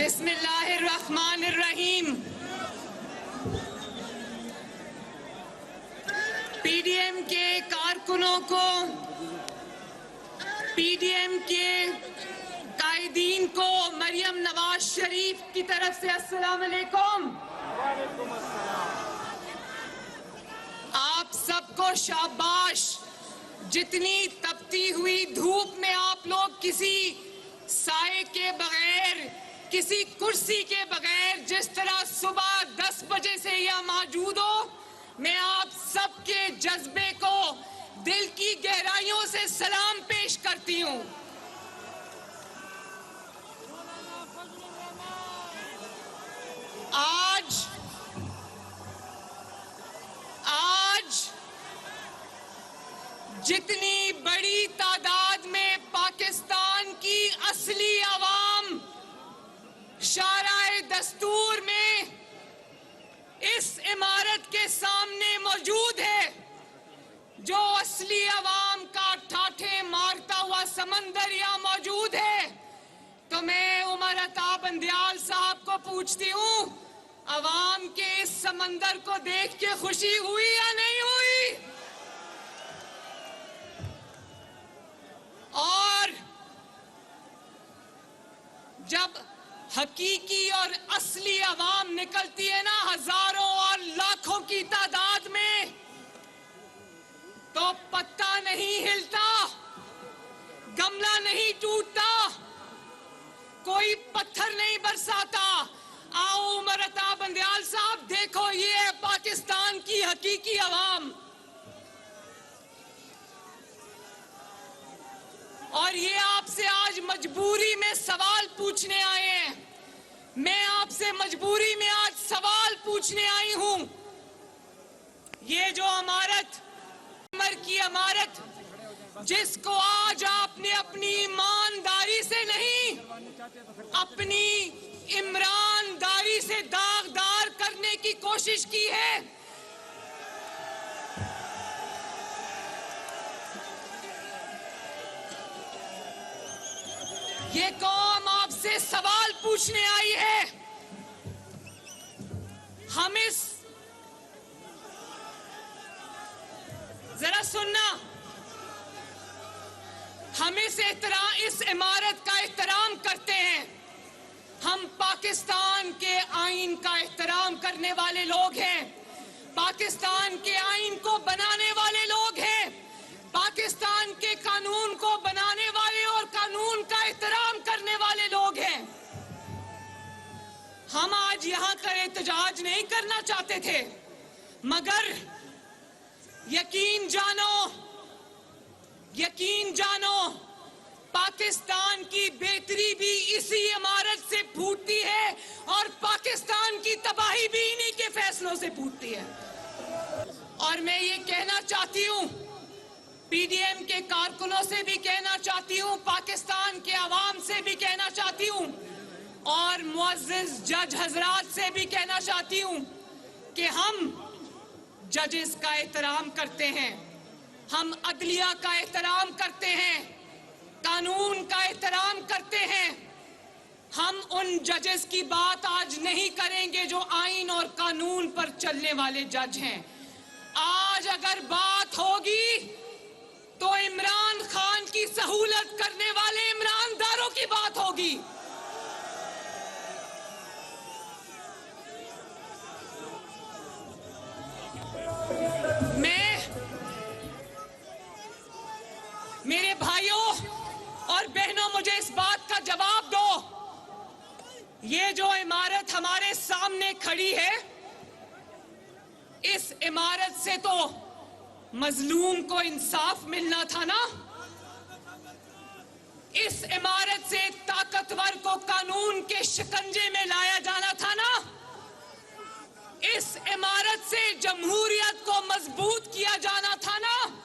बिस्मिल्लाहिर्रहमानिर्रहीम। पीडीएम के कारकुनों को, पीडीएम के कायदीन को मरियम नवाज शरीफ की तरफ से अस्सलाम वालेकुम। आप सबको शाबाश। जितनी तपती हुई धूप में आप लोग किसी साए के बगैर, किसी कुर्सी के बगैर जिस तरह सुबह 10 बजे से यहाँ मौजूद हो, मैं आप सबके जज्बे को दिल की गहराइयों से सलाम पेश करती हूँ। आज जितनी बड़ी तादाद में पाकिस्तान की असली अवाम शाराए दस्तूर में इस इमारत के सामने मौजूद है, जो असली अवाम का ठाठे मारता हुआ समंदर यहाँ मौजूद है, तो मैं उमर अता बंदियाल साहब को पूछती हूँ, अवाम के इस समंदर को देख के खुशी हुई या नहीं हुई? और जब हकीकी और असली अवाम निकलती है ना, हजारों और लाखों की तादाद में, तो पत्ता नहीं हिलता, गमला नहीं टूटता, कोई पत्थर नहीं बरसाता। आओ उमर अता बंदियाल साहब, देखो ये है पाकिस्तान की हकीकी अवाम। और ये आपसे आज मजबूरी में सवाल पूछने आए हैं। मैं आपसे मजबूरी में आज सवाल पूछने आई हूं। ये जो इमारत, उमर की इमारत, जिसको आज आपने अपनी ईमानदारी से नहीं, अपनी इमरानदारी से दागदार करने की कोशिश की है, ये कौम आपसे सवाल पूछने आई है। हम इस, जरा सुनना, हम इस इमारत का एहतराम करते हैं। हम पाकिस्तान के आईन का एहतराम करने वाले लोग हैं, पाकिस्तान के आईन को बनाने वाले लोग हैं, पाकिस्तान के कानून को बनाने वाले और कानून का एहतराम करने वाले लोग हैं। हम आज यहां का एहतजाज नहीं करना चाहते थे, मगर यकीन जानो, पाकिस्तान की बेहतरी भी इसी इमारत से फूटती है और पाकिस्तान की तबाही भी इन्हीं के फैसलों से फूटती है। और मैं ये कहना चाहती हूं, पीडीएम के कारकुनों से भी कहना चाहती हूं, पाकिस्तान के अवाम से भी कहना चाहती हूं, और मुअज़्ज़िज़ जज हजरात से भी कहना चाहती हूं कि हम जजेस का एहतराम करते हैं, हम अदलिया का एहतराम करते हैं, कानून का एहतराम करते हैं। हम उन जजेस की बात आज नहीं करेंगे जो आईन और कानून पर चलने वाले जज हैं। आज अगर बात होगी तो इमरान खान की सहूलत करने वाले इमरानदारों की बात होगी। मेरे भाइयों और बहनों, मुझे इस बात का जवाब दो, ये जो इमारत हमारे सामने खड़ी है, इस इमारत से तो मजलूम को इंसाफ मिलना था ना, इस इमारत से ताकतवर को कानून के शिकंजे में लाया जाना था ना, इस इमारत से जमहूरियत को मजबूत किया जाना था ना।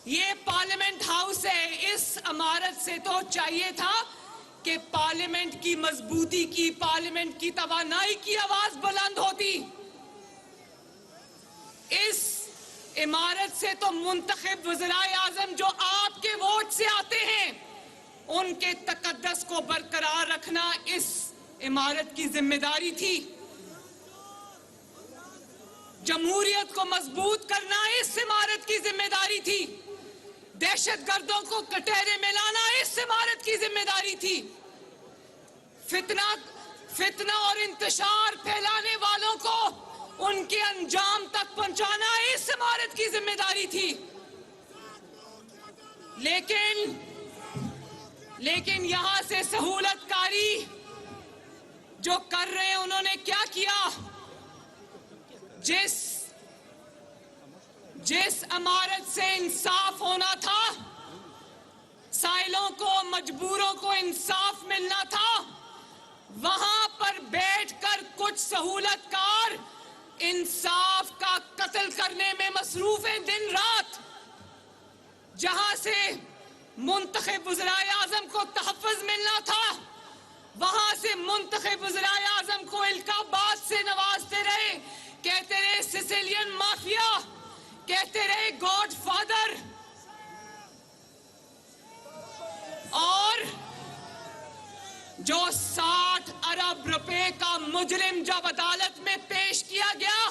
ये पार्लियामेंट हाउस है, इस इमारत से तो चाहिए था कि पार्लियामेंट की मजबूती की, पार्लियामेंट की तवानाई की आवाज बुलंद होती। इस इमारत से तो मुंतखब वज़ीर आज़म जो आपके वोट से आते हैं, उनके तकद्दस को बरकरार रखना इस इमारत की जिम्मेदारी थी। जमहूरियत को मजबूत करना इस इमारत की जिम्मेदारी थी। दहशतगर्दों को कटहरे में लाना इस इमारत की जिम्मेदारी थी। फितना और इंतशार फैलाने वालों को उनके अंजाम तक पहुंचाना इस इमारत की जिम्मेदारी थी। लेकिन यहां से सहूलतकारी जो कर रहे हैं, उन्होंने क्या किया? जिस इमारत से इंसाफ होना था, साइलों को, मजबूरों को इंसाफ मिलना था, वहां पर बैठकर कुछ सहूलतकार इंसाफ का कत्ल करने में मसरूफ हैं दिन रात। जहां से मुंतखब वज़ीर आज़म को तहफ़्फ़ुज़ मिलना था, वहां से मुंतखब वज़ीर आज़म को इल्काबात से नवाजते रहे, कहते रहे सिसिलियन माफिया, कहते रहे गॉडफादर। और जो 60 अरब रुपए का मुजरिम जब अदालत में पेश किया गया,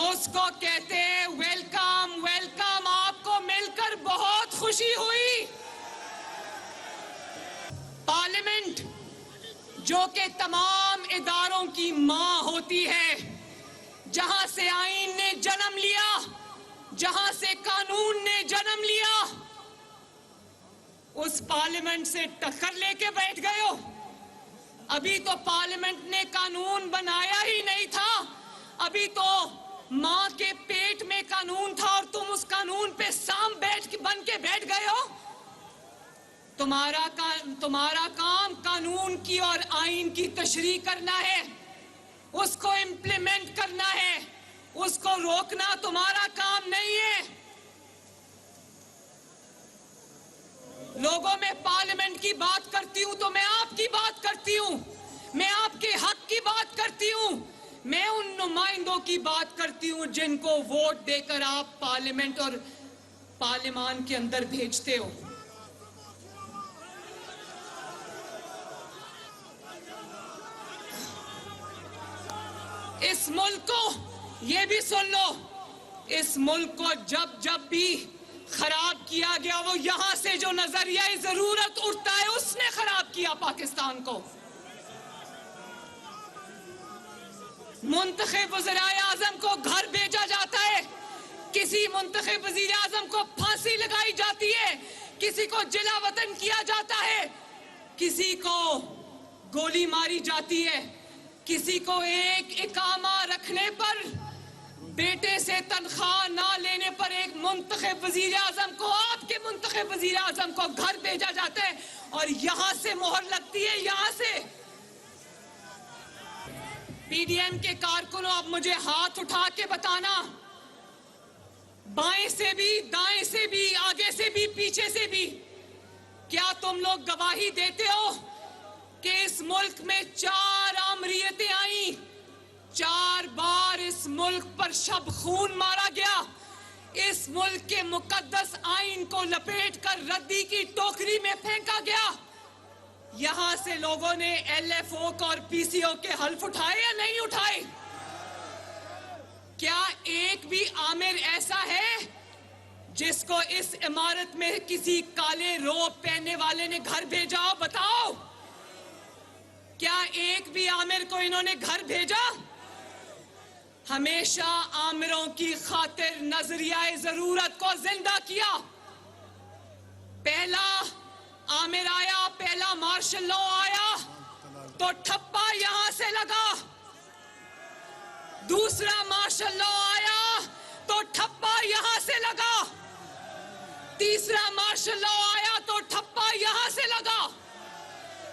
उसको कहते हैं वेलकम वेलकम, आपको मिलकर बहुत खुशी हुई। पार्लियामेंट जो कि तमाम इदारों की मां होती है, जहां से आईन ने जन्म लिया, जहां से कानून ने जन्म लिया, उस पार्लियामेंट से टक्कर लेके बैठ गए हो। अभी तो पार्लियामेंट ने कानून बनाया ही नहीं था, अभी तो मां के पेट में कानून था और तुम उस कानून पे सांप बन के बैठ गए हो। तुम्हारा काम कानून की और आईन की तशरीह करना है, उसको इम्प्लीमेंट करना है, उसको रोकना तुम्हारा काम नहीं है। लोगों में पार्लियामेंट की बात करती हूं तो मैं आपकी बात करती हूं, मैं आपके हक की बात करती हूं, मैं उन नुमाइंदों की बात करती हूं जिनको वोट देकर आप पार्लियामेंट और पार्लियामान के अंदर भेजते हो। इस मुल्क को ये भी सुन लो, इस मुल्क को जब भी खराब किया गया, वो यहां से जो नजरिया जरूरत उठता है उसने खराब किया पाकिस्तान को। मुंतखब वज़ीर आज़म को घर भेजा जाता है, किसी मुंतखब वज़ीर आज़म को फांसी लगाई जाती है, किसी को जिला वतन किया जाता है, किसी को गोली मारी जाती है, किसी को एक इकामा रखने पर, बेटे से तनख्वाह ना लेने पर एक मुंतखब वज़ीर आज़म को, आपके मुंतखब वज़ीर आज़म को घर भेजा जाता है और यहां से मोहर लगती है। यहां से पीडीएम के कारकुनों, अब मुझे हाथ उठा के बताना, बाएं से भी, दाएं से भी, आगे से भी, पीछे से भी, क्या तुम लोग गवाही देते हो कि इस मुल्क में 4 आमरीयतें आई, 4 बार इस मुल्क पर शब खून मारा गया, इस मुल्क के मुकद्दस आईन को लपेटकर रद्दी की टोकरी में फेंका गया। यहां से लोगों ने एलएफओ और पीसीओ के हल्फ उठाए या नहीं उठाए? क्या एक भी आमिर ऐसा है जिसको इस इमारत में किसी काले रोब पहनने वाले ने घर भेजा हो? बताओ, क्या एक भी आमिर को इन्होंने घर भेजा? हमेशा आमिरों की खातिर नजरिया जरूरत को जिंदा किया। पहला आमिर आया, पहला मार्शल लॉ आया तो ठप्पा यहां से लगा, दूसरा मार्शल लॉ आया तो ठप्पा यहां से लगा, तीसरा मार्शल लॉ आया तो ठप्पा यहां से लगा,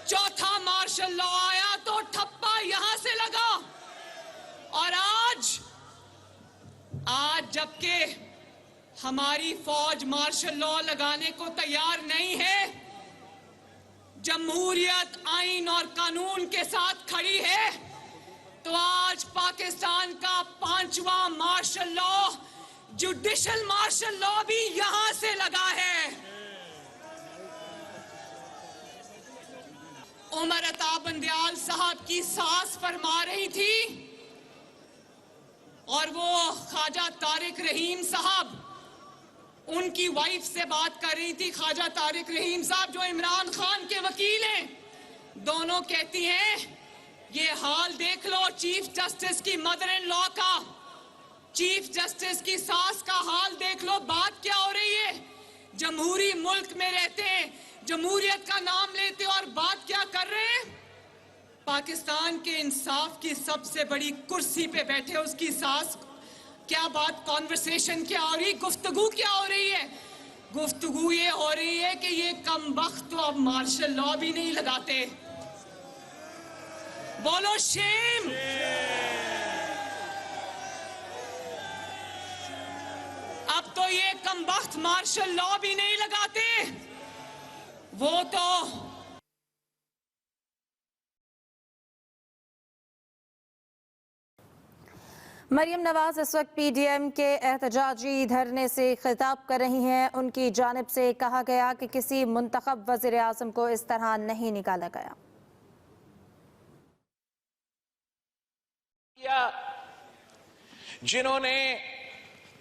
चौथा मार्शल लॉ आया तो ठप्पा यहां से लगा। और आज जबकि हमारी फौज मार्शल लॉ लगाने को तैयार नहीं है, जमहूरियत आईन और कानून के साथ खड़ी है, तो आज पाकिस्तान का 5वां martial law, judicial martial law भी यहां से लगा है। उमर अता बंदयाल साहब की सास फरमा रही थी और वो ख्वाजा तारिक रहीम साहब उनकी वाइफ से बात कर रही थी। ख्वाजा तारिक रहीम साहब जो इमरान खान के वकील हैं, दोनों कहती हैं ये हाल देख लो चीफ जस्टिस की मदर इन लॉ का, चीफ जस्टिस की सास का हाल देख लो। बात क्या हो रही है? जमहूरी मुल्क में रहते हैं, जमहूरियत का नाम लेते और बात क्या कर रहे हैं? पाकिस्तान के इंसाफ की सबसे बड़ी कुर्सी पे बैठे उसकी सास, क्या बात, कॉन्वर्सेशन क्या हो रही, गुफ्तगू क्या हो रही है? गुफ्तगू ये हो रही है कि ये कमबख्त तो अब मार्शल लॉ भी नहीं लगाते। बोलो शेम। अब तो ये कमबख्त मार्शल लॉ भी नहीं लगाते, वो तो मरियम नवाज इस वक्त पीडीएम के एहतजाजी धरने से खिताब कर रही हैं। उनकी जानिब से कहा गया कि किसी मुंतखब वज़ीर आज़म को इस तरह नहीं निकाला गया। जिन्होंने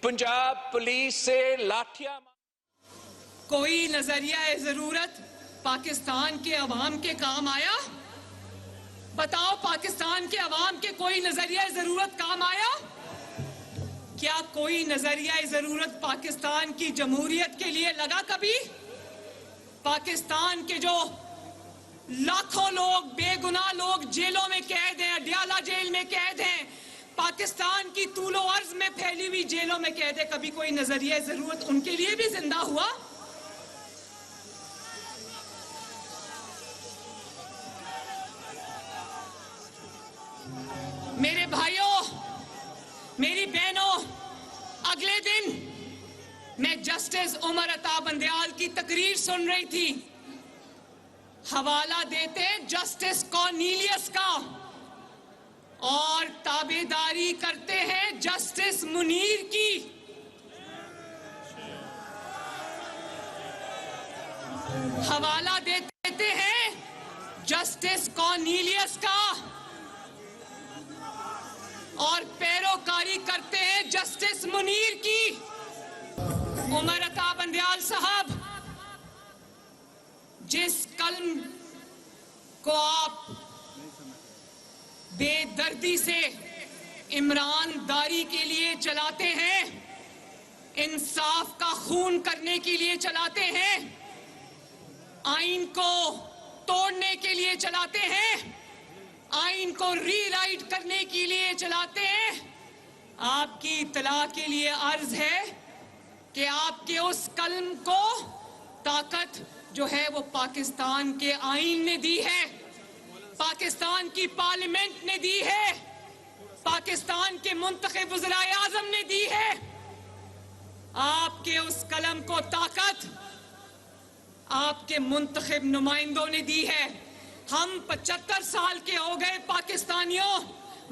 पंजाब पुलिस से लाठियां, कोई नजरिया जरूरत पाकिस्तान के अवाम के काम आया? बताओ, पाकिस्तान के अवाम के कोई नजरिया जरूरत काम आया? क्या कोई नजरिया जरूरत पाकिस्तान की जमहूरियत के लिए लगा कभी? पाकिस्तान के जो लाखों लोग, बेगुनाह लोग जेलों में कैद हैं, अडियाला जेल में कैद हैं, पाकिस्तान की तूलो अर्ज में फैली हुई जेलों में कैद है, कभी कोई नजरिया जरूरत उनके लिए भी जिंदा हुआ? मेरे भाइयों, मेरी बहनों, अगले दिन मैं जस्टिस उमर अता बंदयाल की तकरीर सुन रही थी। हवाला देते जस्टिस कॉर्नेलियस का और ताबेदारी करते हैं जस्टिस मुनीर की। हवाला देते हैं जस्टिस कॉर्नेलियस का और पैरोकारी करते हैं जस्टिस मुनीर की। उमर अता बंदयाल साहब, जिस कलम को आप बेदर्दी से ईमानदारी के लिए चलाते हैं, इंसाफ का खून करने के लिए चलाते हैं, आइन को तोड़ने के लिए चलाते हैं, आइन को रीराइट करने के लिए चलाते हैं, आपकी इत्तला के लिए अर्ज है कि आपके उस कलम को ताकत जो है वो पाकिस्तान के आइन ने दी है, पाकिस्तान की पार्लियामेंट ने दी है, पाकिस्तान के मुंतखब वज़ीर आज़म ने दी है। आपके उस कलम को ताकत आपके मुंतखब नुमाइंदों ने दी है। हम 75 साल के हो गए पाकिस्तानियों,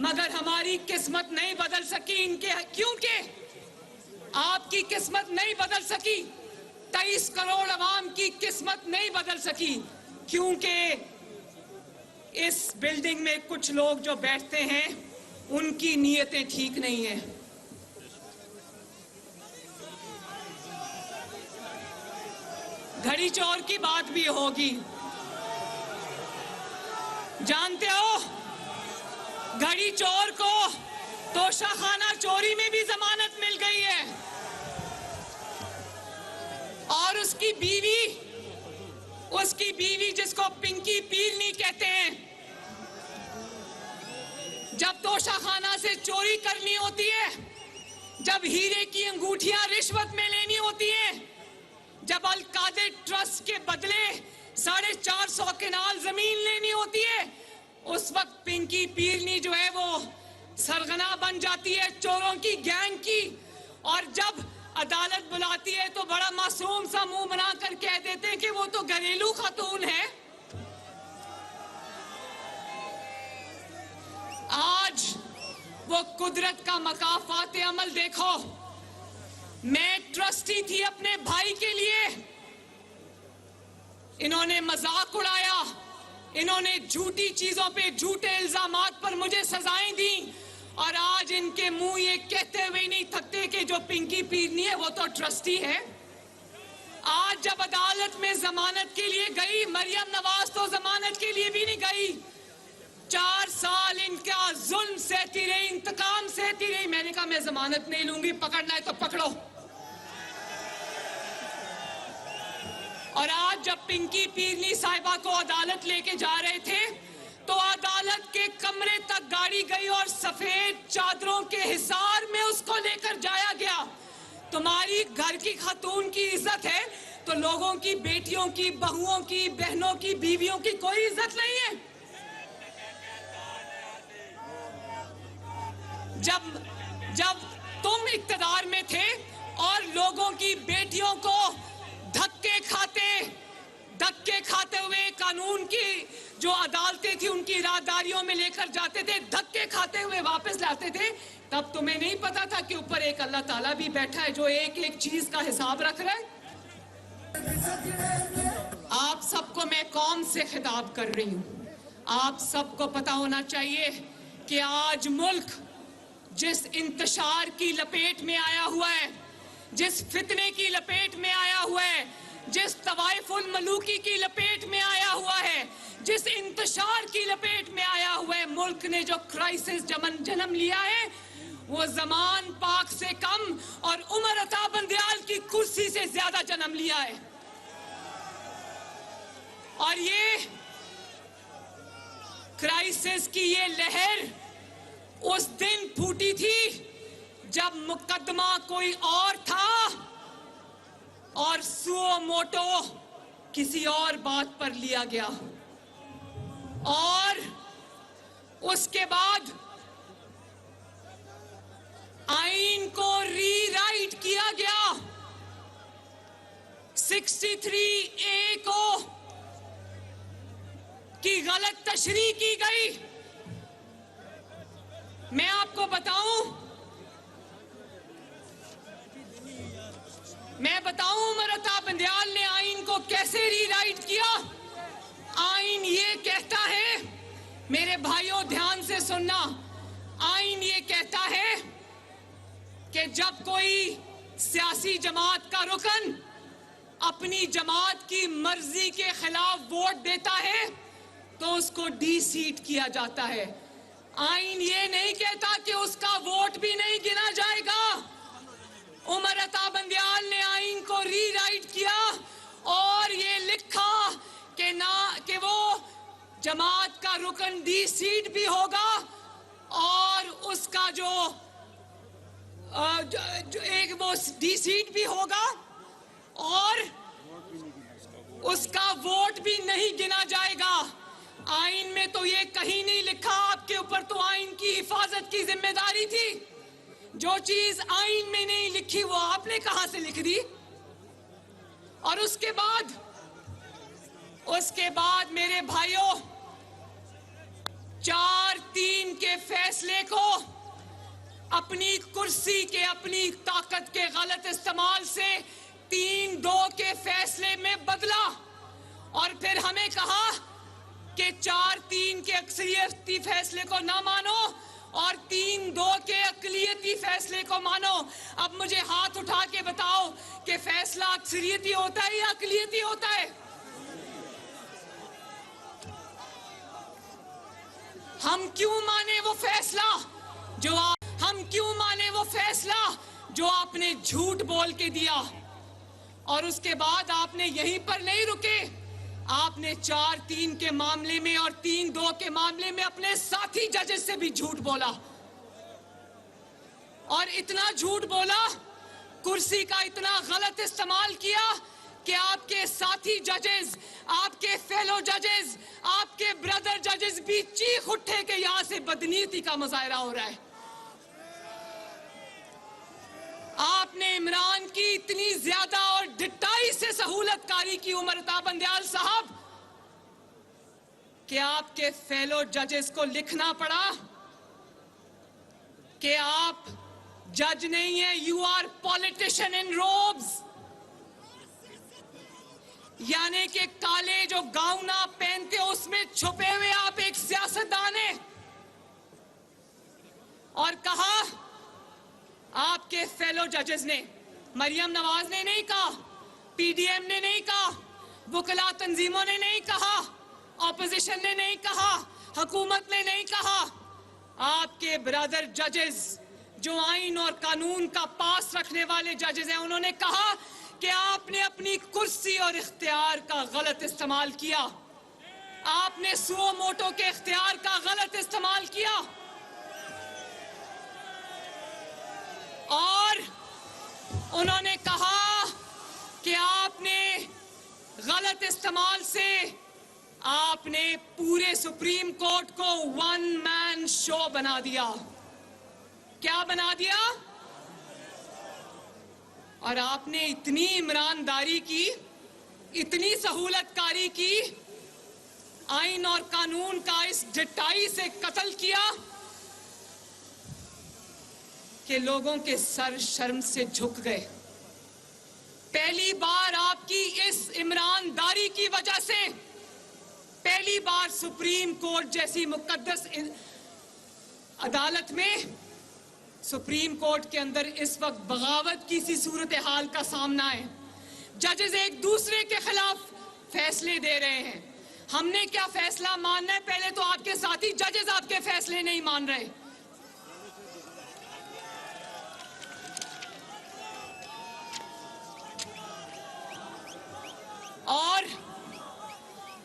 मगर हमारी किस्मत नहीं बदल सकी इनके, क्योंकि आपकी किस्मत नहीं बदल सकी, 23 करोड़ अवाम की किस्मत नहीं बदल सकी, क्योंकि इस बिल्डिंग में कुछ लोग जो बैठते हैं उनकी नीयतें ठीक नहीं है। घड़ी चोर की बात भी होगी, जानते हो, घड़ी चोर को तोशाखाना चोरी में भी जमानत मिल गई है और उसकी बीवी जिसको पिंकी पीरनी कहते हैं, जब तोशाखाना से चोरी करनी होती है, जब हीरे की अंगूठियां रिश्वत में लेनी होती हैं, जब अल कादिर ट्रस्ट के बदले 450 कनाल जमीन लेनी होती है, उस वक्त पिंकी पीरनी जो है वो सरगना बन जाती है चोरों की गैंग की, और जब अदालत बुलाती है तो बड़ा मासूम सा मुंह बनाकर कह देते हैं कि वो तो घरेलू खातून है। आज वो कुदरत का मकाफात अमल देखो। मैं ट्रस्टी थी अपने भाई के लिए, इन्होंने मजाक उड़ाया, इन्होंने झूठी चीजों पे झूठे इल्जामात पर मुझे सजाएं दी और आज इनके मुंह ये कहते हुए नहीं थकते कि जो पिंकी पीरनी है वो तो ट्रस्टी है। आज जब अदालत में जमानत के लिए गई, मरियम नवाज तो जमानत के लिए भी नहीं गई। 4 साल इनका जुल्म सहती रही, इंतकाम सहती रही। मैंने कहा मैं जमानत नहीं लूंगी, पकड़ना है तो पकड़ो। और आज जब पिंकी पीरनी साहिबा को अदालत लेके जा रहे थे तो अदालत के कमरे तक गाड़ी गई और सफेद चादरों के हिसार में उसको लेकर जाया गया। तुम्हारी घर की खातून की इज्जत है तो लोगों की, बेटियों की, बहुओं की, बहनों की, बीवियों की कोई इज्जत नहीं है। जब तुम इक्तदार में थे और लोगों की बेटियों को धक्के खाते हुए कानून की जो अदालतें थी उनकी राहदारियों में लेकर जाते थे, धक्के खाते हुए वापस लाते थे, तब तुम्हें नहीं पता था कि ऊपर एक अल्लाह ताला भी बैठा है जो एक एक चीज का हिसाब रख रहा है। आप सबको मैं कौम से खिताब कर रही हूं। आप सबको पता होना चाहिए कि आज मुल्क जिस इंतशार की लपेट में आया हुआ है, जिस फितने की लपेट में आया हुआ है, जिस तवाइफुल मलूकी की लपेट में आया हुआ है, जिस इंतशार की लपेट में आया हुआ है, मुल्क ने जो क्राइसिस जन्म लिया है वो जमान पाक से कम और उमर अता बंदयाल की कुर्सी से ज्यादा जन्म लिया है। और ये क्राइसिस की ये लहर उस दिन फूटी थी जब मुकदमा कोई और था और सुओ मोटो किसी और बात पर लिया गया। और उसके बाद आईन को रीराइट किया गया, 63A को की गलत तशरीह की गई। मैं आपको बताऊं उमर अता बंदयाल ने आईन को कैसे रीराइट किया। आईन ये कहता है, मेरे भाइयों ध्यान से सुनना, आईन ये कहता है कि जब कोई सियासी जमात का रुकन अपनी जमात की मर्जी के खिलाफ वोट देता है तो उसको डी-सीट किया जाता है। आईन ये नहीं कहता कि उसका वोट भी नहीं गिना जाएगा। उमर अता बंदयाल ने आईन को रीराइट किया और ये लिखा कि वो जमात का रुकन डी-सीट भी होगा और उसका जो एक वो डी-सीट भी होगा और उसका वोट भी नहीं गिना जाएगा। आईन में तो ये कहीं नहीं लिखा। आपके ऊपर तो आईन की हिफाजत की जिम्मेदारी थी। जो चीज आईन में नहीं लिखी वो आपने कहां से लिख दी। और उसके बाद मेरे भाइयों, 4-3 के फैसले को अपनी कुर्सी के, अपनी ताकत के गलत इस्तेमाल से 3-2 के फैसले में बदला और फिर हमें कहा कि 4-3 के अक्सरियती फैसले को ना मानो और 3-2 के अकलियती फैसले को मानो। अब मुझे हाथ उठा के बताओ कि फैसला अक्सरियती होता है या अकलियती होता है? हम क्यों माने वो फैसला जो आपने झूठ बोल के दिया। और उसके बाद आपने यहीं पर नहीं रुके, आपने 4-3 के मामले में और 3-2 के मामले में अपने साथी जजेस से भी झूठ बोला। और इतना झूठ बोला, कुर्सी का इतना गलत इस्तेमाल किया कि आपके साथी जजेस, आपके फेलो जजेस, आपके ब्रदर जजेस भी चीख उठे कि यहां से बदनीति का मुजाहरा हो रहा है। आपने इमरान की इतनी ज्यादा और ढिठाई से सहूलतकारी की उमर अता बंदयाल साहब कि आपके फेलो जजेस को लिखना पड़ा कि आप जज नहीं है, you are politician in robes. यानी कि काले जो गाउन आप पहनते हो उसमें छुपे हुए आप एक सियासतदान हैं। और कहा आपके फेलो जजेस ने, मरियम नवाज ने नहीं कहा, पीडीएम ने नहीं कहा, वकला तंजीमों ने नहीं कहा, ऑपोजिशन ने नहीं कहा, हुकूमत ने नहीं कहा, आपके ब्रदर जजेस जो आइन और कानून का पास रखने वाले जजेस हैं, उन्होंने कहा कि आपने अपनी कुर्सी और इख्तियार का गलत इस्तेमाल किया, आपने सुओ मोटो के इख्तियार का गलत इस्तेमाल किया और उन्होंने कहा कि आपने गलत इस्तेमाल से आपने पूरे सुप्रीम कोर्ट को वन मैन शो बना दिया। क्या बना दिया? और आपने इतनी ईमानदारी की, इतनी सहूलतकारी की, आइन और कानून का इस ढिठाई से कत्ल किया कि लोगों के सर शर्म से झुक गए। पहली बार आपकी इस ईमानदारी की वजह से पहली बार सुप्रीम कोर्ट जैसी मुकद्दस अदालत में, सुप्रीम कोर्ट के अंदर इस वक्त बगावत की सी सूरत हाल का सामना है। जजेस एक दूसरे के खिलाफ फैसले दे रहे हैं। हमने क्या फैसला मानना है? पहले तो आपके साथी जजेस आपके फैसले नहीं मान रहे। और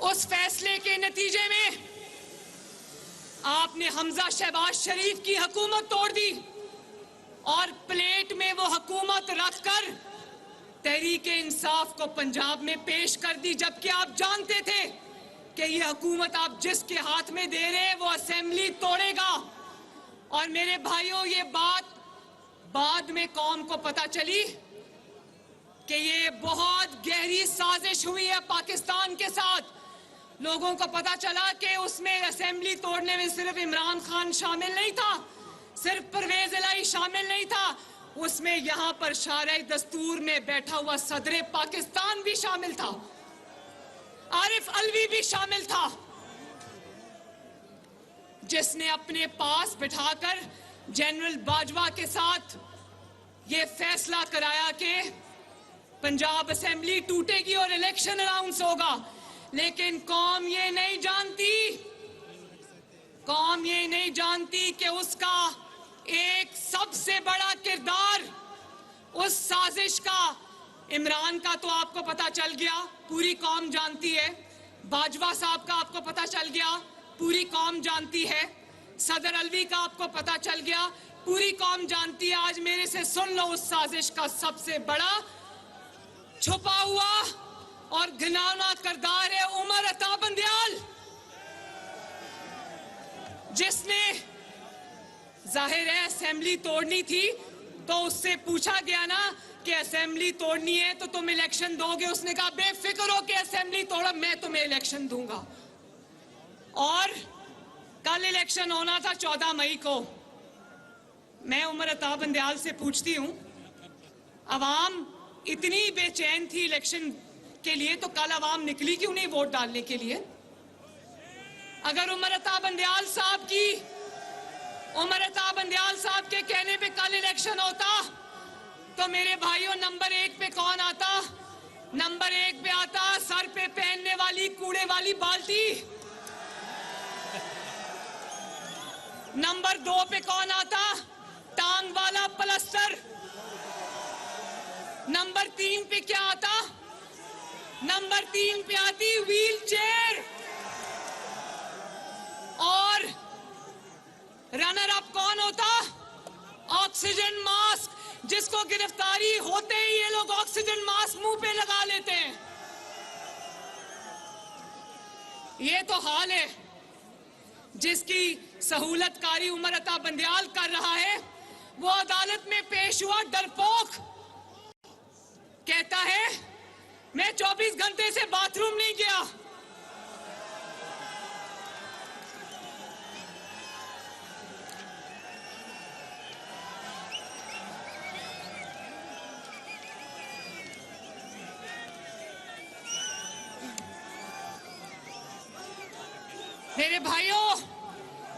उस फैसले के नतीजे में आपने हमजा शहबाज शरीफ की हुकूमत तोड़ दी और प्लेट में वो हुकूमत रखकर तहरीके इंसाफ को पंजाब में पेश कर दी, जबकि आप जानते थे कि ये हुकूमत आप जिसके हाथ में दे रहे हैं वो असेंबली तोड़ेगा। और मेरे भाइयों, ये बात बाद में कौम को पता चली कि ये बहुत गहरी साजिश हुई है पाकिस्तान के साथ। लोगों को पता चला कि उसमें असेंबली तोड़ने में सिर्फ इमरान खान शामिल नहीं था, सिर्फ परवेज इलाही शामिल नहीं था, उसमें यहां पर शारे दस्तूर में बैठा हुआ सदर पाकिस्तान भी शामिल था, आरिफ अलवी भी शामिल था, जिसने अपने पास बिठाकर जनरल बाजवा के साथ ये फैसला कराया कि पंजाब असेंबली टूटेगी और इलेक्शन अनाउंस होगा। लेकिन कौम ये नहीं जानती कि उसका एक सबसे बड़ा किरदार उस साजिश का, इमरान का तो आपको पता चल गया, पूरी कौम जानती है, बाजवा साहब का आपको पता चल गया, पूरी कौम जानती है, सदर अलवी का आपको पता चल गया, पूरी कौम जानती है। आज मेरे से सुन लो, उस साजिश का सबसे बड़ा छुपा हुआ और घिनौना किरदार है उमर अता बंदयाल, जिसने जाहिर है असेंबली तोड़नी थी तो उससे पूछा गया ना कि असेंबली तोड़नी है तो तुम इलेक्शन दोगे, उसने कहा बेफिक्र हो कि असेंबली तोड़ो, मैं तुम्हें इलेक्शन दूंगा। और कल इलेक्शन होना था 14 मई को। मैं उमर अता बंदयाल से पूछती हूं, अवाम इतनी बेचैन थी इलेक्शन के लिए तो कल अवाम निकली क्यों नहीं वोट डालने के लिए? अगर उमर अता बंदयाल साहब के कहने पे कल इलेक्शन होता तो मेरे भाइयों, नंबर 1 पे कौन आता? नंबर 1 पे आता सर पे पहनने वाली कूड़े वाली बाल्टी। नंबर 2 पे कौन आता? टांग वाला प्लास्टर। नंबर 3 पे क्या आता? नंबर 3 पे आती व्हील चेयर। और रनर अप कौन होता? ऑक्सीजन मास्क, जिसको गिरफ्तारी होते ही ये लोग ऑक्सीजन मास्क मुंह पे लगा लेते हैं। ये तो हाल है जिसकी सहूलतकारी उमर अता बंदयाल कर रहा है। वो अदालत में पेश हुआ डरपोक, कहता है मैं 24 घंटे से बाथरूम नहीं गया। मेरे भाइयों,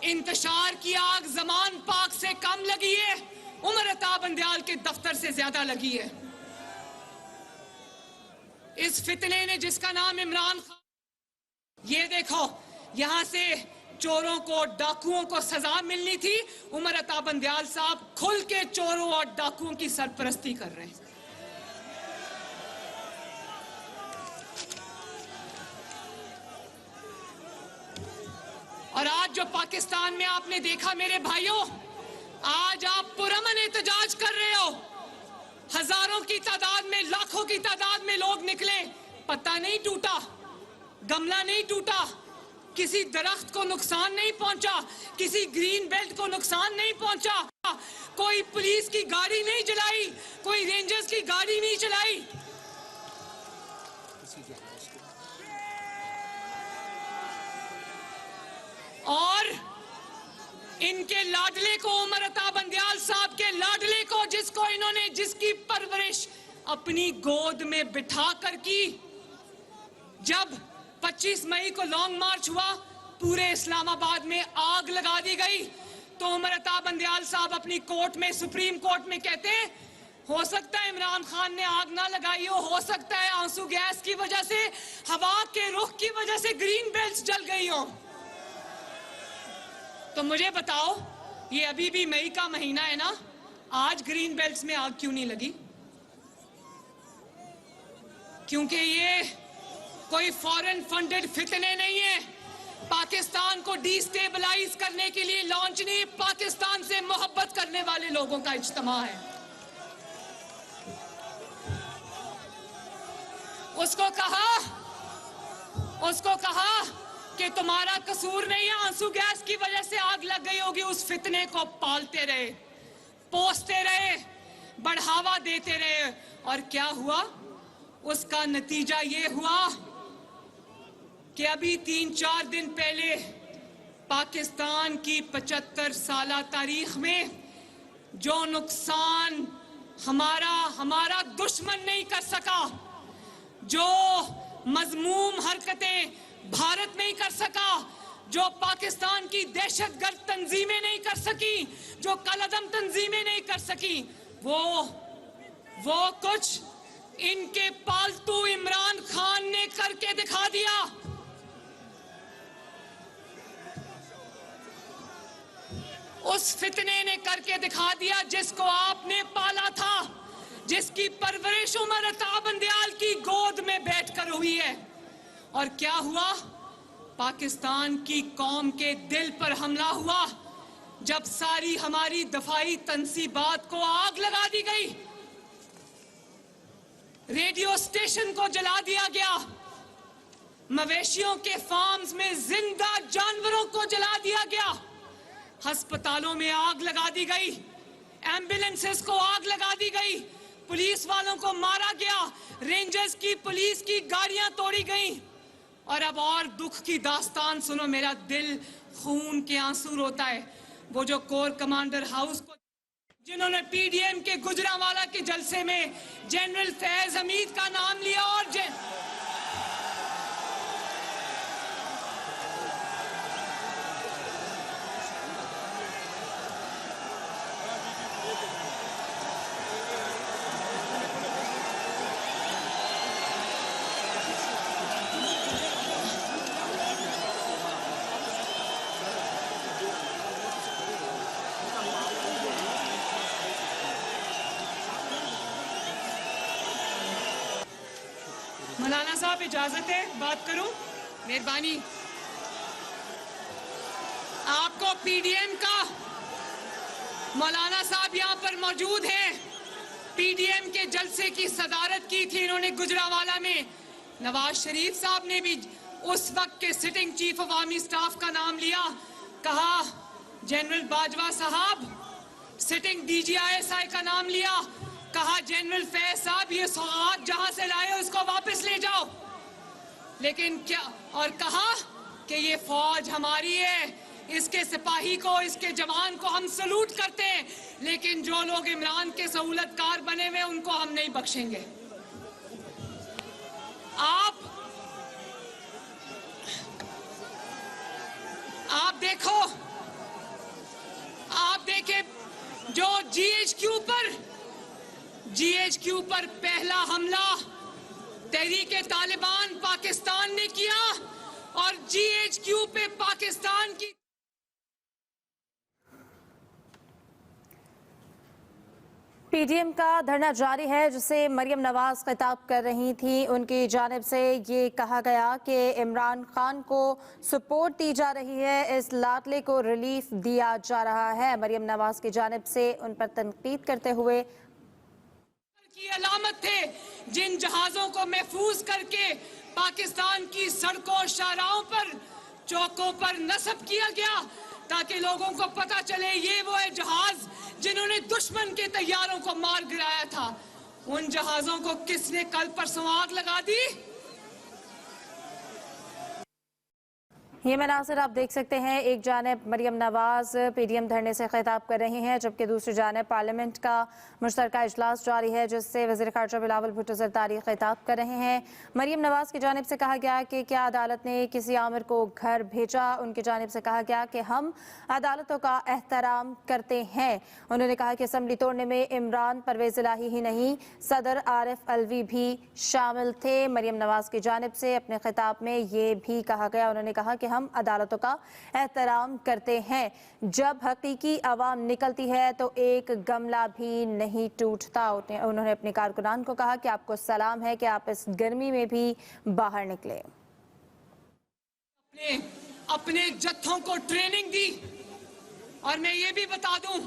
इंतशार की आग जमान पाक से कम लगी है, उमर अता बंदयाल के दफ्तर से ज्यादा लगी है। इस फितने ने जिसका नाम इमरान खान, ये देखो, यहां से चोरों को, डाकुओं को सजा मिलनी थी, उमर अता बंदयाल साहब खुल के चोरों और डाकुओं की सरपरस्ती कर रहे हैं। और आज जो पाकिस्तान में आपने देखा मेरे भाइयों, आज आप पुरअमन एहतजाज कर रहे हो, हजारों की तादाद में, लाखों की तादाद में लोग निकले, पत्ता नहीं टूटा, गमला नहीं टूटा, किसी दरख्त को नुकसान नहीं पहुंचा, किसी ग्रीन बेल्ट को नुकसान नहीं पहुंचा, कोई पुलिस की गाड़ी नहीं चलाई, कोई रेंजर्स की गाड़ी नहीं चलाई। और इनके लाडले को, उमर अता बंदयाल साहब के लाडले को, जिसको इन्होंने, जिसकी परवरिश अपनी गोद में बिठा कर की, जब 25 मई को लॉन्ग मार्च हुआ, पूरे इस्लामाबाद में आग लगा दी गई, तो उमर अता बंदयाल साहब अपनी कोर्ट में, सुप्रीम कोर्ट में कहते हैं, हो सकता है इमरान खान ने आग ना लगाई हो सकता है आंसू गैस की वजह से, हवा के रुख की वजह से ग्रीन बेल्ट्स जल गई हो। तो मुझे बताओ, ये अभी भी मई का महीना है ना, आज ग्रीन बेल्ट्स में आग क्यों नहीं लगी? क्योंकि ये कोई फॉरेन फंडेड फितने नहीं है, पाकिस्तान को डिस्टेबलाइज करने के लिए लॉन्च नहीं, पाकिस्तान से मोहब्बत करने वाले लोगों का इज्तिमा है। उसको कहा कि तुम्हारा कसूर नहीं है, आंसू गैस की वजह से आग लग गई होगी। उस फितने को पालते रहे, पोसते रहे, बढ़ावा देते रहे, और क्या हुआ? उसका नतीजा ये हुआ कि अभी 3-4 दिन पहले पाकिस्तान की 75 साला तारीख में जो नुकसान हमारा दुश्मन नहीं कर सका, जो मजमूम हरकतें भारत नहीं कर सका, जो पाकिस्तान की दहशतगर्द तंजीमें नहीं कर सकी, जो कलअदम तंजीमें नहीं कर सकी, वो कुछ इनके पालतू इमरान खान ने करके दिखा दिया। उस फितने ने करके दिखा दिया जिसको आपने पाला था, जिसकी परवरिश उमर अता बंदयाल की गोद में बैठकर हुई है। और क्या हुआ? पाकिस्तान की कौम के दिल पर हमला हुआ, जब सारी हमारी दफाई तंसीबात को आग लगा दी गई, रेडियो स्टेशन को जला दिया गया, मवेशियों के फार्म्स में जिंदा जानवरों को जला दिया गया, अस्पतालों में आग लगा दी गई, एम्बुलेंसेस को आग लगा दी गई, पुलिस वालों को मारा गया, रेंजर्स की, पुलिस की गाड़ियां तोड़ी गई। और अब और दुख की दास्तान सुनो, मेरा दिल खून के आंसू रोता है। वो जो कोर कमांडर हाउस को, जिन्होंने पीडीएम के गुजरांवाला के जलसे में जनरल फैज हमीद का नाम लिया, और मौलाना साहब इजाजत है बात करूं? मेहरबानी। आपको पीडीएम का, मौलाना साहब यहां पर मौजूद हैं, पीडीएम के जलसे की सदारत की थी इन्होंने गुजरांवाला में। नवाज शरीफ साहब ने भी उस वक्त के sitting chief of army staff का नाम लिया, कहा जनरल बाजवा साहब, सिटिंग डीजीआईएसआई का नाम लिया, कहा जनरल फैज साहब ये सौगात जहां से लाए हो उसको वापस ले जाओ। लेकिन क्या, और कहा कि ये फौज हमारी है, इसके सिपाही को, इसके जवान को हम सलूट करते हैं, लेकिन जो लोग इमरान के सहूलतकार बने हुए उनको हम नहीं बख्शेंगे। आप देखें जो जीएचक्यू पर पहला हमला तहरीके तालिबान पाकिस्तान ने किया और जीएचक्यू पे पाकिस्तान की पीडीएम का धरना जारी है, जिसे मरियम नवाज खिताब कर रही थी। उनकी जानिब से ये कहा गया कि इमरान खान को सपोर्ट दी जा रही है, इस लाडले को रिलीफ दिया जा रहा है। मरियम नवाज की जानिब से उन पर तनकीद करते हुए की अलामत थे जिन जहाजों को महफूज करके पाकिस्तान की सड़कों शाहराहों पर चौकों पर नस्ब किया गया ताकि लोगों को पता चले ये वो है जहाज जिन्होंने दुश्मन के तैयारों को मार गिराया था। उन जहाजों को किसने कल परसों आग लगा दी? ये मनासिर आप देख सकते हैं। एक जानिब मरियम नवाज पीडीएम धरने से खिताब कर रही हैं, जबकि दूसरी जानिब पार्लियामेंट का मुश्तरका इजलास जारी है, जिससे वज़ीर ख़ारजा बिलावल भुट्टो ज़रदारी खिताब कर रहे हैं। मरियम नवाज की जानिब से कहा गया कि क्या अदालत ने किसी आमिर को घर भेजा? उनकी जानिब से कहा गया कि हम अदालतों का एहतराम करते हैं। उन्होंने कहा कि असम्बली तोड़ने में इमरान, परवेज़ इलाही ही नहीं, सदर आरिफ अलवी भी शामिल थे। मरियम नवाज की जानिब से अपने खिताब में ये भी कहा गया, उन्होंने कहा कि हम अदालतों का एहतराम करते हैं। जब हकीकी अवाम निकलती है तो एक गमला भी नहीं टूटता। उन्होंने अपने कारकुनान को कहा कि आपको सलाम है कि आप इस गर्मी में भी बाहर निकले। अपने जत्थों को ट्रेनिंग दी और मैं ये भी बता दूं,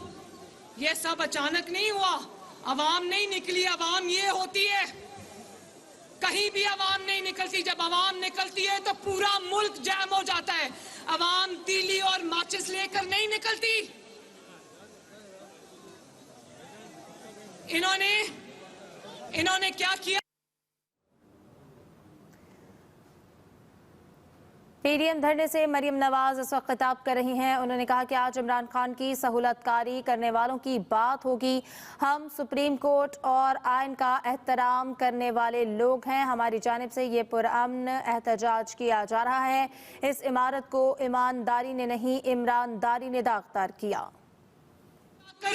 ये सब अचानक नहीं हुआ। अवाम नहीं निकली, अवाम ये होती है। कहीं भी अवाम नहीं निकलती। जब अवाम निकलती है तो पूरा मुल्क जैम हो जाता है। अवाम तीली और माचिस लेकर नहीं निकलती। इन्होंने क्या किया? पीडीएम धरने से मरियम नवाज इस वक्त खिताब कर रही हैं। उन्होंने कहा कि आज इमरान खान की सहूलतकारी करने वालों की बात होगी। हम सुप्रीम कोर्ट और आइन का एहतराम करने वाले लोग हैं। हमारी जानिब से ये पुरअमन एहतजाज किया जा रहा है। इस इमारत को ईमानदारी ने नहीं, इमरानदारी ने दागदार किया।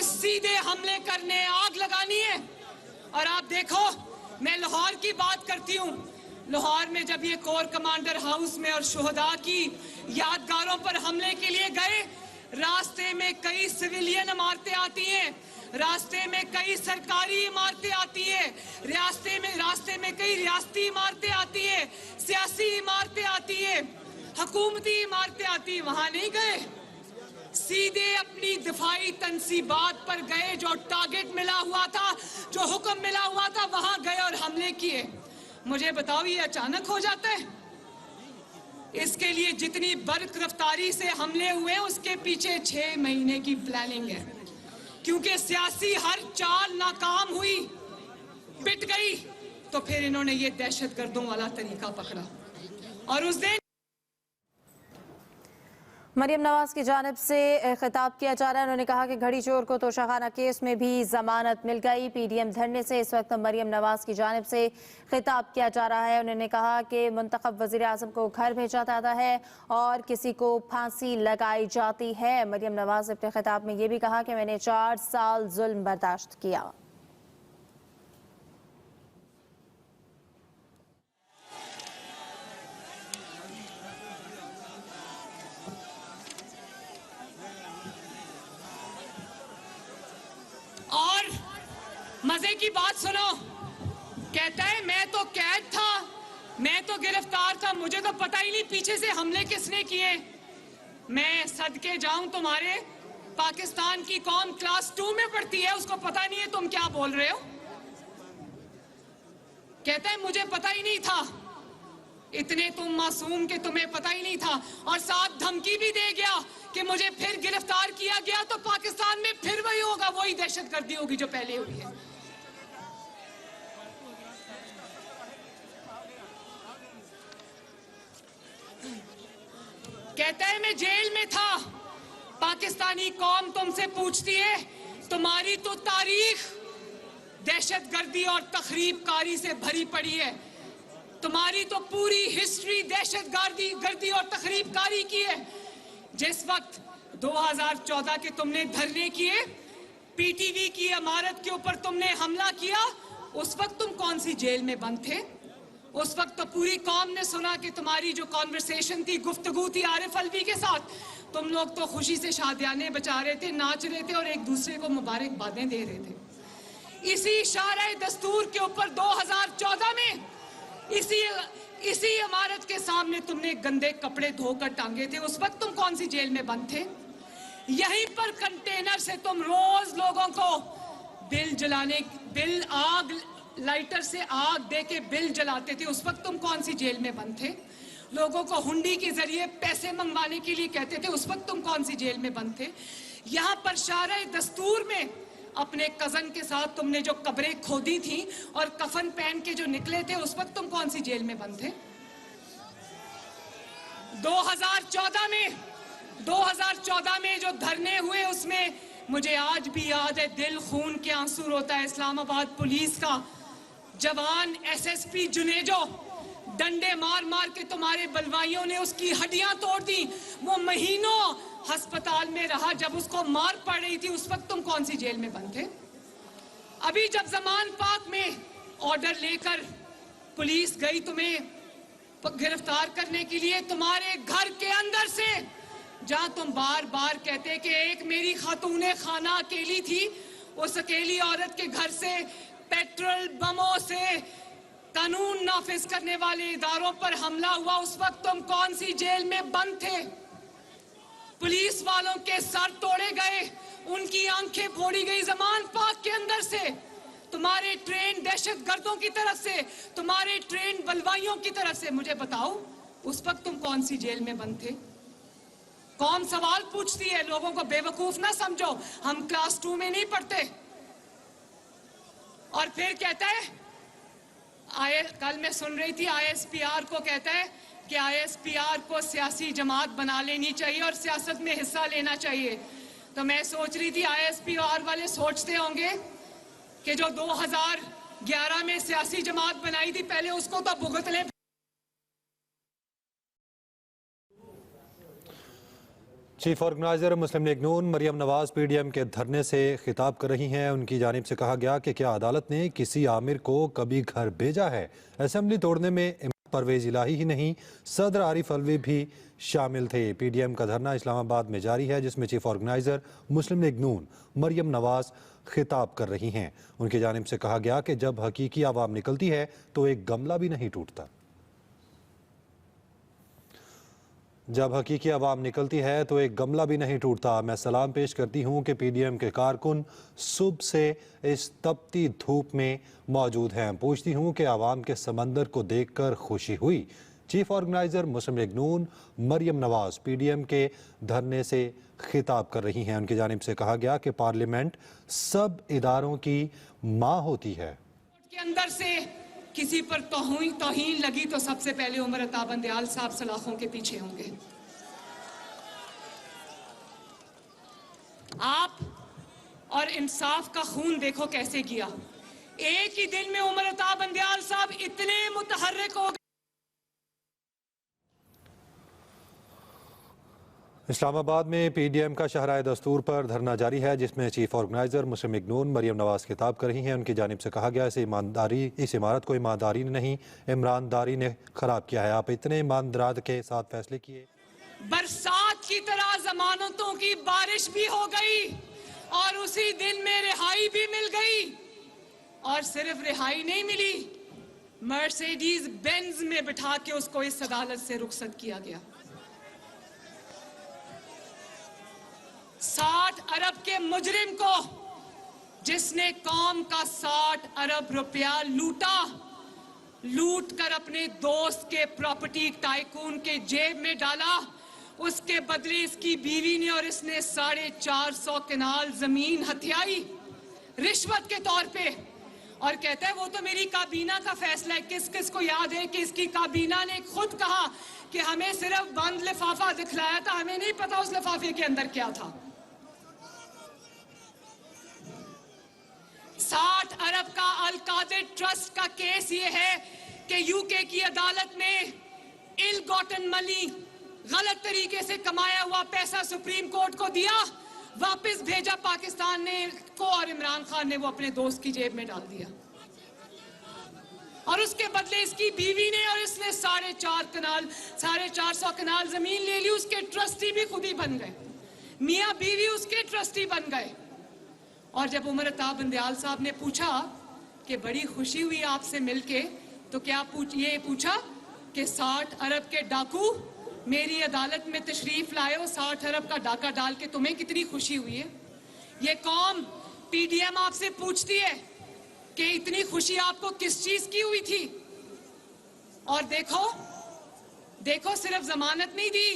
सीधे हमले करने, आग लगानी है। और आप देखो, मैं लाहौर की बात करती हूँ। लाहौर में जब ये कोर कमांडर हाउस में और शुहदा की यादगारों पर हमले के लिए गए, रास्ते में कई सिविलियन इमारतें आती हैं, रास्ते में कई सरकारी इमारतें आती हैं, रास्ते में कई रियासती इमारतें आती हैं, सियासी इमारतें आती हैं, हुकूमती इमारतें आती हैं। वहां नहीं गए, सीधे अपनी दिफाई तनसीबात पर गए। जो टारगेट मिला हुआ था, जो हुक्म मिला हुआ था, वहां गए और हमले किए। मुझे बताओ, ये अचानक हो जाता है? इसके लिए जितनी बर्क रफ्तारी से हमले हुए, उसके पीछे 6 महीने की प्लानिंग है। क्योंकि सियासी हर चाल नाकाम हुई, पिट गई, तो फिर इन्होंने ये दहशतगर्दों वाला तरीका पकड़ा। और उस दिन मरियम नवाज की जानिब से खिताब किया जा रहा है। उन्होंने कहा कि घड़ी चोर को तोशाखाना केस में भी जमानत मिल गई। पीडीएम धरने से इस वक्त मरियम नवाज की जानिब से खिताब किया जा रहा है। उन्होंने कहा कि मुंतखब वज़ीर आज़म को घर भेजा जाता है और किसी को फांसी लगाई जाती है। मरियम नवाज ने अपने खिताब में ये भी कहा कि मैंने 4 साल जुल्म बर्दाश्त किया। और मजे की बात सुनो, कहता है मैं तो कैद था, मैं तो गिरफ्तार था, मुझे तो पता ही नहीं पीछे से हमले किसने किए। मैं सदके जाऊं, तुम्हारे पाकिस्तान की कौम क्लास 2 में पढ़ती है, उसको पता नहीं है तुम क्या बोल रहे हो। कहता है मुझे पता ही नहीं था। इतने तुम मासूम कि तुम्हें पता ही नहीं था। और साथ धमकी भी दे गया कि मुझे फिर गिरफ्तार किया गया तो पाकिस्तान में फिर वही होगा, वही दहशतगर्दी होगी जो पहले हुई है। कहता है मैं जेल में था। पाकिस्तानी कौम तुमसे पूछती है, तुम्हारी तो तारीख दहशतगर्दी और तखरीबकारी से भरी पड़ी है। तुम्हारी तो पूरी हिस्ट्री दहशतगर्दी और तखरीबकारी की है। जिस वक्त 2014 के तुमने धरने किए, पीटीवी की इमारत के ऊपर तुमने हमला किया, उस वक्त तुम कौन सी जेल में बंद थे? उस वक्त तो पूरी कौम ने सुना कि तुम्हारी जो कॉन्वर्सेशन थी, गुफ्तगू थी आरिफ अलवी के साथ, तुम लोग तो खुशी से शादियाने बचा रहे थे, नाच रहे थे और एक दूसरे को मुबारकबादें दे रहे थे। इसी इशारे दस्तूर के ऊपर 2014 में इसी इमारत के सामने तुमने गंदे कपड़े धोकर टांगे थे, उस वक्त तुम कौन सी जेल में बंद थे? यहीं पर कंटेनर से तुम रोज लोगों को आग लाइटर से आग दे के बिल जलाते थे, उस वक्त तुम कौन सी जेल में बंद थे? लोगों को हुंडी के जरिए पैसे मंगवाने के लिए कहते थे, उस वक्त तुम कौन सी जेल में बंद थे? यहाँ पर शारे दस्तूर में अपने कजन के साथ तुमने जो कब्रें खोदी थी और कफन पहन के जो निकले थे, उस वक्त तुम कौन सी जेल में बंद थे? 2014 में जो धरने हुए, उसमें मुझे आज भी याद है, दिल खून के आंसू रोता है। इस्लामाबाद पुलिस का जवान एसएसपी जुनेजो डंडे मार मार के तुम्हारे बलवाइयों ने उसकी हड्डियां तोड़ दी। वो महीनों अस्पताल में रहा, जब उसको मार पड़ रही थी, उस वक्त तुम कौन सी जेल में बंद थे? अभी जब जमान पाक में ऑर्डर लेकर पुलिस गई तुम्हें गिरफ्तार करने के लिए, तुम्हारे घर के अंदर से, जहां तुम बार बार कहते कि एक मेरी खातूने खाना अकेली थी, उस अकेली औरत के घर से पेट्रोल बमों से कानून नाफिज करने वाले इदारों पर हमला हुआ, उस वक्त तुम कौन सी जेल में बंद थे? पुलिस वालों के सर तोड़े गए, उनकी आंखें फोड़ी गई जमान पाक के अंदर से, तुम्हारे ट्रेन दहशतगर्दों की तरफ से, तुम्हारे ट्रेन बलवाइयों की तरफ से। मुझे बताओ, उस वक्त तुम कौन सी जेल में बंद थे? कौन सवाल पूछती है? लोगों को बेवकूफ ना समझो, हम क्लास 2 में नहीं पढ़ते। और फिर कहता है, कल मैं सुन रही थी, आईएसपीआर को कहता है कि आईएसपीआर को सियासी जमात बना लेनी चाहिए और सियासत में हिस्सा लेना चाहिए। तो मैं सोच रही थी आईएसपीआर वाले सोचते होंगे कि जो 2011 में सियासी जमात बनाई थी, पहले उसको तो भुगत ले। चीफ ऑर्गेनाइजर मुस्लिम लीग नून मरियम नवाज पीडीएम के धरने से खिताब कर रही हैं। उनकी जानिब से कहा गया कि क्या अदालत ने किसी आमिर को कभी घर भेजा है? असेंबली तोड़ने में परवेज इलाही ही नहीं, सदर आरिफ अलवी भी शामिल थे। पीडीएम का धरना इस्लामाबाद में जारी है, जिसमें चीफ ऑर्गेनाइजर मुस्लिम लीग नून मरियम नवाज खिताब कर रही हैं। उनकी जानिब से कहा गया कि जब हकीकी आवाम निकलती है तो एक गमला भी नहीं टूटता। जब हकीकी आवाम निकलती है तो एक गमला भी नहीं टूटता। मैं सलाम पेश करती हूँ कि पीडीएम के कारकुन सुबह से इस तपती धूप में मौजूद हैं। पूछती हूँ कि आवाम के समंदर को देखकर खुशी हुई? चीफ ऑर्गेनाइजर मुस्लिम लीग नून मरियम नवाज पीडीएम के धरने से खिताब कर रही हैं। उनकी जानिब से कहा गया कि पार्लियामेंट सब इदारों की माँ होती है। के अंदर से किसी पर तौहीन लगी तो सबसे पहले उमर अता बंदयाल साहब सलाखों के पीछे होंगे। आप और इंसाफ का खून देखो कैसे किया। एक ही दिन में उमर अता बंदयाल साहब इतने मुतहर्रिक हो गए। इस्लामाबाद में पीडीएम का शहराए दस्तूर पर धरना जारी है, जिसमें चीफ ऑर्गेनाइजर मुस्लिम लीग नून मरियम नवाज खिताब कर रही हैं। उनकी जानिब से कहा गया इस इमारत को ईमानदारी ने नहीं, इमरानदारी ने खराब किया है। आप इतने ईमानदारी के साथ फैसले किए। बरसात की तरह जमानतों की बारिश भी हो गई और उसी दिन में रिहाई भी मिल गई। और सिर्फ रिहाई नहीं मिली, मर्सिडीज बेंज में बिठा के उसको इस अदालत से रुखसत किया गया। 60 अरब के मुजरिम को, जिसने कौम का 60 अरब रुपया लूट कर अपने दोस्त के प्रॉपर्टी टाइकून के जेब में डाला, उसके बदले इसकी बीवी ने और इसने 450 कनाल जमीन हथियाई रिश्वत के तौर पे। और कहता है वो तो मेरी काबीना का फैसला है। किस किस को याद है कि इसकी काबीना ने खुद कहा कि हमें सिर्फ बंद लिफाफा दिखलाया था, हमें नहीं पता उस लिफाफे के अंदर क्या था। 60 अरब का अल कादिर ट्रस्ट का केस ये है कि यूके की अदालत ने इल गॉटन मनी गलत तरीके से कमाया हुआ पैसा सुप्रीम कोर्ट को दिया, वापस भेजा पाकिस्तान ने को, और इमरान खान ने वो अपने दोस्त की जेब में डाल दिया। और उसके बदले इसकी बीवी ने और इसने 450 कनाल जमीन ले ली। उसके ट्रस्टी भी खुद ही बन गए, मियां बीवी उसके ट्रस्टी बन गए। और जब उमर अताब बंदयाल साहब ने पूछा कि बड़ी खुशी हुई आपसे मिलके, तो क्या ये पूछा कि 60 अरब के डाकू मेरी अदालत में तशरीफ लाए हो, 60 अरब का डाका डाल के, तुम्हें कितनी खुशी हुई है? ये कौम पीडीएम आपसे पूछती है कि इतनी खुशी आपको किस चीज की हुई थी? और देखो सिर्फ जमानत नहीं दी,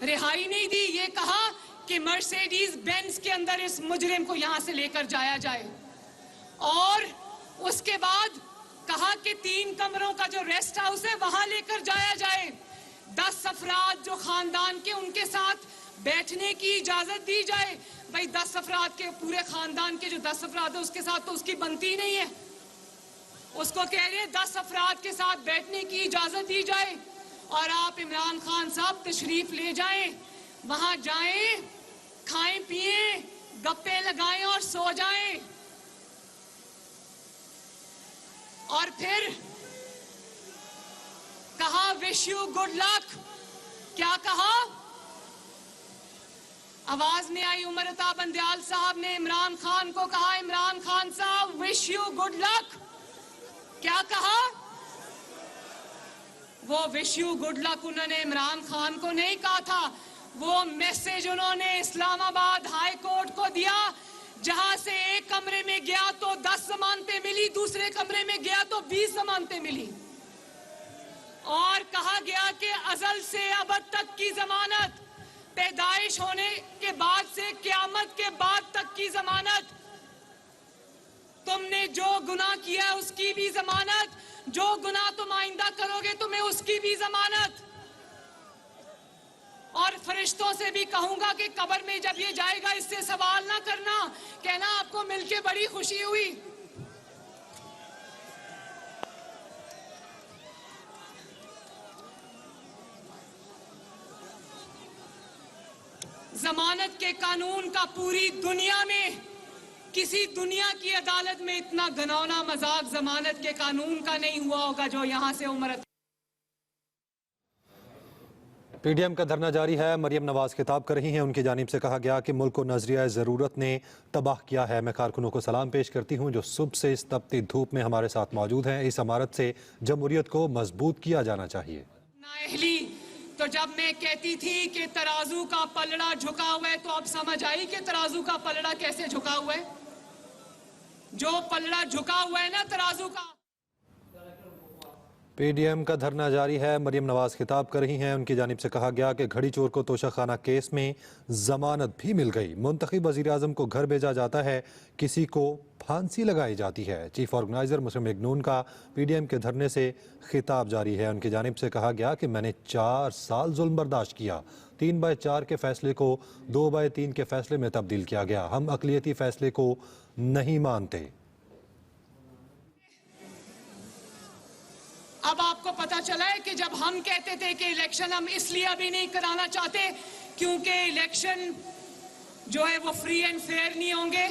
रिहाई नहीं दी, ये कहा कि मर्सिडीज बेंज के अंदर इस मुजरिम को यहां से लेकर जाया जाए। और उसके बाद कहा कि 3 कमरों का जो रेस्ट हाउस है वहां लेकर जाया जाए। 10 अफराद जो खानदान के, उनके साथ बैठने की इजाजत दी जाए। भाई 10 अफराद के, पूरे खानदान के जो 10 अफराद है उसके साथ तो उसकी बनती नहीं है। उसको कह रहे 10 अफराद के साथ बैठने की इजाजत दी जाए और आप इमरान खान साहब तशरीफ ले जाएं, वहां जाएं, खाएं पिएं, गप्पे लगाएं और सो जाएं। और फिर कहा विश यू गुड लक। क्या कहा? आवाज नहीं आई। उमर अताब बंदयाल साहब ने इमरान खान को कहा, इमरान खान साहब विश यू गुड लक। क्या कहा? वो विश यू गुड लक उन्होंने इमरान खान को नहीं कहा था, वो मैसेज उन्होंने इस्लामाबाद हाई कोर्ट को दिया, जहां से एक कमरे में गया तो 10 जमानतें मिली, दूसरे कमरे में गया तो 20 जमानतें मिली। और कहा गया कि अजल से अबद तक की जमानत, पैदाइश होने के बाद से क़यामत के बाद तक की जमानत, तुमने जो गुनाह किया है उसकी भी जमानत, जो गुनाह तुम आइंदा करोगे तुम्हें उसकी भी जमानत। और फरिश्तों से भी कहूंगा कि कब्र में जब ये जाएगा इससे सवाल ना करना, कहना आपको मिलके बड़ी खुशी हुई। जमानत के कानून का पूरी दुनिया में, किसी दुनिया की अदालत में इतना घिनौना मजाक जमानत के कानून का नहीं हुआ होगा जो यहां से उमर। पीडीएम का धरना जारी है। मरियम नवाज खिताब कर रही हैं। उनकी जानिब से कहा गया कि मुल्क को नजरिया ज़रूरत ने तबाह किया है। मैं कारकुनों को सलाम पेश करती हूँ जो सुबह से इस तपती धूप में हमारे साथ मौजूद हैं। इस इमारत से जमहूरियत को मजबूत किया जाना चाहिए। नाअहली तो जब मैं कहती थी कि तराजू का पलड़ा झुका हुआ है, तो अब समझ आई कि तराजू का पलड़ा कैसे झुका हुआ है। जो पलड़ा झुका हुआ है ना तराजू का। पीडीएम का धरना जारी है। मरियम नवाज खिताब कर रही हैं। उनकी जानिब से कहा गया कि घड़ी चोर को तोशाखाना केस में जमानत भी मिल गई। मुंतखब वज़ीर आज़म को घर भेजा जाता है, किसी को फांसी लगाई जाती है। चीफ ऑर्गेनाइजर मुस्लिम लीग नून का पीडीएम के धरने से खिताब जारी है। उनकी जानिब से कहा गया कि मैंने 4 साल जुल्म बर्दाश्त किया। 3/4 के फैसले को 2/3 के फैसले में तब्दील किया गया। हम अक़लियती फैसले को नहीं मानते। अब आपको पता चला है कि जब हम कहते थे कि इलेक्शन हम इसलिए अभी नहीं कराना चाहते क्योंकि इलेक्शन जो है वो फ्री एंड फेयर नहीं होंगे,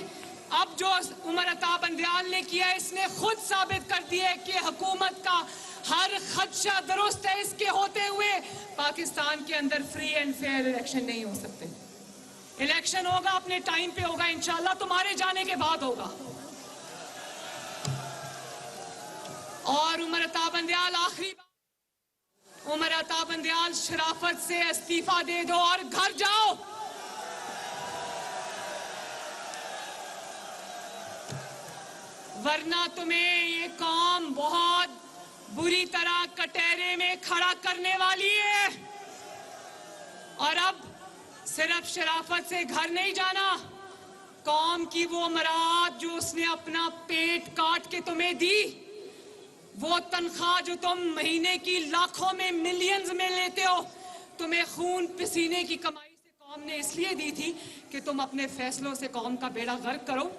अब जो उमर अताब बंदयाल ने किया इसने खुद साबित कर दिया है कि हुकूमत का हर खदशा दुरुस्त है। इसके होते हुए पाकिस्तान के अंदर फ्री एंड फेयर इलेक्शन नहीं हो सकते। इलेक्शन होगा अपने टाइम पे होगा, इंशाल्लाह तुम्हारे जाने के बाद होगा। और उमर अताब बंदयाल, आखिरी बात, उमर अताब बंदयाल शराफत से इस्तीफा दे दो और घर जाओ। वरना तुम्हें ये कौम बहुत बुरी तरह कटहरे में खड़ा करने वाली है। और अब सिर्फ शराफत से घर नहीं जाना, कौम की वो मराद जो उसने अपना पेट काट के तुम्हें दी, वो तनख्वाह जो तुम महीने की लाखों में मिलियंस में लेते हो, तुम्हें खून पसीने की कमाई से कौम ने इसलिए दी थी कि तुम अपने फैसलों से कौम का बेड़ा गर्क करो।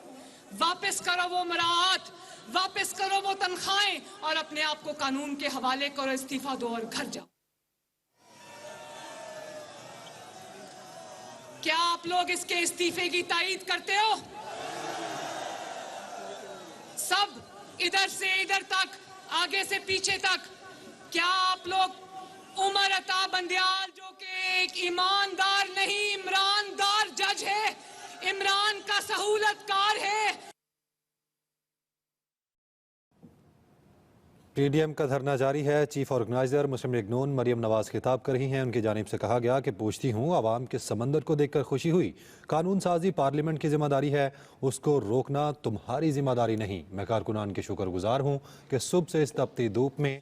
वापस करो वो मराहत, वापस करो वो तनख्वाहें और अपने आप को कानून के हवाले करो, इस्तीफा दो और घर जाओ। क्या आप लोग इसके इस्तीफे की तायीद करते हो? सब इधर से इधर तक, आगे से पीछे तक, क्या आप लोग उमर अता बंदियाल जो कि एक ईमानदार नहीं इमरानदार जज है, इमरान का सहूलतकार है। पीडीएम का धरना जारी है। चीफ ऑर्गेनाइजर मुस्लिम लीग नून मरियम नवाज खिताब कर रही हैं। उनकी जानिब से कहा गया कि पूछती हूँ, आवाम के समंदर को देखकर खुशी हुई। कानून साजी पार्लियामेंट की जिम्मेदारी है, उसको रोकना तुम्हारी जिम्मेदारी नहीं। मैं कारकुनान की शुक्रगुजार हूँ कि सुबह से इस तपती धूप में